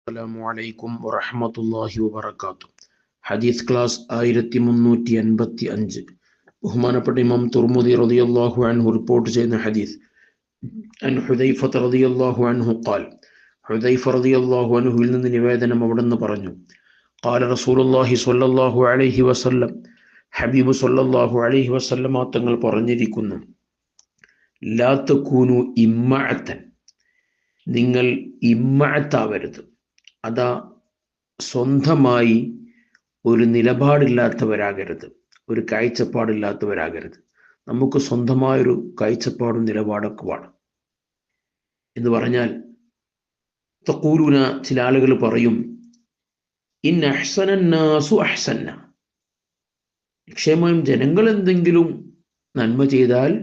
അസ്സലാമു അലൈക്കും വറഹ്മത്തുള്ളാഹി വബറകാതുഹു. ഹദീസ് ക്ലാസ് 1385. ബഹുമാനപ്പെട്ട ഇമാം തുർമുദി റളിയല്ലാഹു അൻഹു റിപ്പോർട്ട് ചെയ്യുന്ന ഹദീസ് അൻ ഹുദൈഫ റളിയല്ലാഹു അൻഹു ഖാൽ, ഹുദൈഫ റളിയല്ലാഹു അൻഹുവിൽ നിന്ന് നിവേദനം അവിടുന്ന് പറഞ്ഞു, ഖാല റസൂലുള്ളാഹി സ്വല്ലല്ലാഹു അലൈഹി വസല്ലം, ഹബീബ് സ്വല്ലല്ലാഹു അലൈഹി വസല്ലം തങ്ങൾ പറഞ്ഞിരിക്കുന്നു, ലാ തകൂനു ഇമ്മഅത്തൻ, നിങ്ങൾ ഇമ്മഅത്താവരുത്. അതാ സ്വന്തമായി ഒരു നിലപാടില്ലാത്തവരാകരുത്, ഒരു കാഴ്ചപ്പാടില്ലാത്തവരാകരുത്. നമുക്ക് സ്വന്തമായൊരു കാഴ്ചപ്പാടും നിലപാടൊക്കെ വേണം. എന്ന് പറഞ്ഞാൽ തഖൂലൂന, ചില ആളുകൾ പറയും, ഇൻ അഹ്സനന്നാസു അഹ്സന്ന, നിക്ഷേമം ജനങ്ങൾ എന്തെങ്കിലും നന്മ ചെയ്താൽ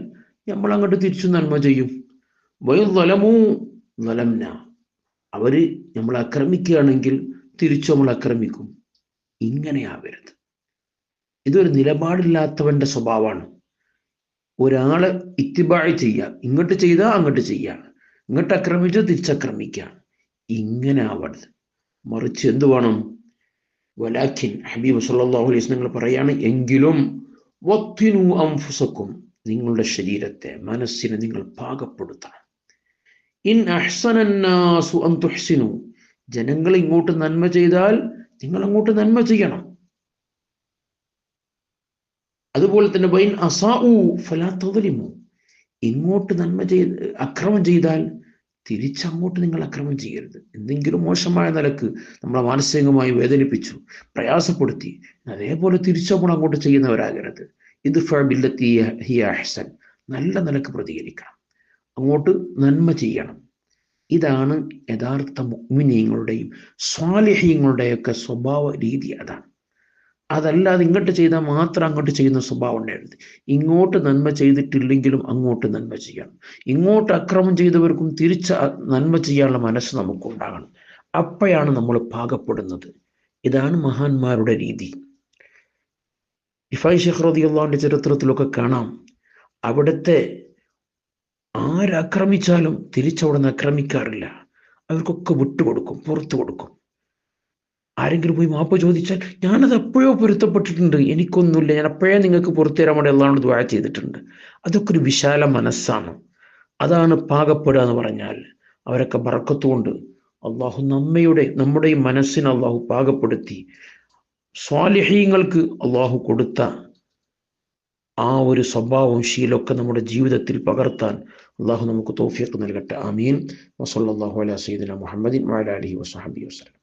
നമ്മൾ അങ്ങോട്ട് തിരിച്ചു നന്മ ചെയ്യും. വയലമൂ ലലംന, അവര് നമ്മൾ ആക്രമിക്കുകയാണെങ്കിൽ തിരിച്ചു നമ്മൾ ആക്രമിക്കും. ഇങ്ങനെയാവരുത്. ഇതൊരു നിലപാടില്ലാത്തവന്റെ സ്വഭാവമാണ്. ഒരാളെ ഇത്തിബാഴ് ചെയ്യുക, ഇങ്ങോട്ട് ചെയ്താൽ അങ്ങോട്ട് ചെയ്യുക, ഇങ്ങോട്ട് ആക്രമിച്ചാൽ തിരിച്ചാക്രമിക്കുക. ഇങ്ങനെ ആവരുത്. മറിച്ച് എന്ത് വേണം? വലാക്കിൻ, ഹബീബ് സല്ലല്ലാഹു അലൈഹി വസല്ലം നിങ്ങൾ പറയാണ്, എങ്കിലും വത്തിനു അൻഫുസക്കും, നിങ്ങളുടെ ശരീരത്തെ, മനസ്സിനെ നിങ്ങൾ പാകപ്പെടുത്തണം. ഇൻ അഹ്സനന്നാസു അൻ തുഹ്സിനു, ജനങ്ങൾ ഇങ്ങോട്ട് നന്മ ചെയ്താൽ നിങ്ങൾ അങ്ങോട്ട് നന്മ ചെയ്യണം. അതുപോലെ തന്നെ വൈൻ അസാഉ ഫലാ തദ്ലിമു, ഇങ്ങോട്ട് നന്മ ചെയ്ത് അക്രമം ചെയ്താൽ തിരിച്ചങ്ങോട്ട് നിങ്ങൾ അക്രമം ചെയ്യരുത്. എന്തെങ്കിലും മോശമായ നിലക്ക് നമ്മളെ മാനസികമായി വേദനിപ്പിച്ചു, പ്രയാസപ്പെടുത്തി, അതേപോലെ തിരിച്ചു നമ്മൾ അങ്ങോട്ട് ചെയ്യുന്നവരാകരുത്. ഇദ്ഫഅ ബില്ലത്തി ഹിയ അഹ്സൻ, നല്ല നിലക്ക് പ്രതികരിക്കണം, അങ്ങോട്ട് നന്മ ചെയ്യണം. ഇതാണ് യഥാർത്ഥ മുഅ്മിനീങ്ങളുടെയും സ്വാലിഹീങ്ങളുടെയൊക്കെ സ്വഭാവ രീതി. അതാണ്. അതല്ലാതെ ഇങ്ങോട്ട് ചെയ്താൽ മാത്രം അങ്ങോട്ട് ചെയ്യുന്ന സ്വഭാവം ഉണ്ടായിരുന്നു. ഇങ്ങോട്ട് നന്മ ചെയ്തിട്ടില്ലെങ്കിലും അങ്ങോട്ട് നന്മ ചെയ്യണം. ഇങ്ങോട്ട് അക്രമം ചെയ്തവർക്കും തിരിച്ച് നന്മ ചെയ്യാനുള്ള മനസ്സ് നമുക്കുണ്ടാകണം. അപ്പോഴാണ് നമ്മൾ പാകപ്പെടുന്നത്. ഇതാണ് മഹാന്മാരുടെ രീതി. റിഫായി ശൈഖ് റളിയല്ലാഹുവിന്റെ ചരിത്രത്തിലൊക്കെ കാണാം, അവിടുത്തെ ആരാക്രമിച്ചാലും തിരിച്ചവിടെ നിന്ന് ആക്രമിക്കാറില്ല. അവർക്കൊക്കെ വിട്ടുകൊടുക്കും, പുറത്തു കൊടുക്കും. ആരെങ്കിലും പോയി മാപ്പ് ചോദിച്ചാൽ, ഞാനത് എപ്പോഴോ പൊരുത്തപ്പെട്ടിട്ടുണ്ട്, എനിക്കൊന്നുമില്ല, ഞാൻ എപ്പോഴേ നിങ്ങൾക്ക് പുറത്തു തരാൻ വേണ്ടി അല്ലാഹുവോട് ദുആ ചെയ്തിട്ടുണ്ട്. അതൊക്കെ ഒരു വിശാല മനസ്സാണ്. അതാണ് പാകപ്പെടുക എന്ന് പറഞ്ഞാൽ. അവരൊക്കെ ബറക്കത്തുകൊണ്ട് അള്ളാഹു നമ്മുടെ ഈ മനസ്സിനെ അള്ളാഹു പാകപ്പെടുത്തി സ്വാലിഹീങ്ങൾക്ക് അള്ളാഹു കൊടുത്ത ആ ഒരു സ്വഭാവവും ശീലമൊക്കെ നമ്മുടെ ജീവിതത്തിൽ പകർത്താൻ അള്ളാഹു നമുക്ക് തൗഫീഖ് നൽകട്ടെ. ആമീൻ. വസല്ലല്ലാഹു അലാ സയ്യിദിനാ മുഹമ്മദിൻ വഅലാ ആലിഹി വസഹ്ബിഹി വസല്ലം.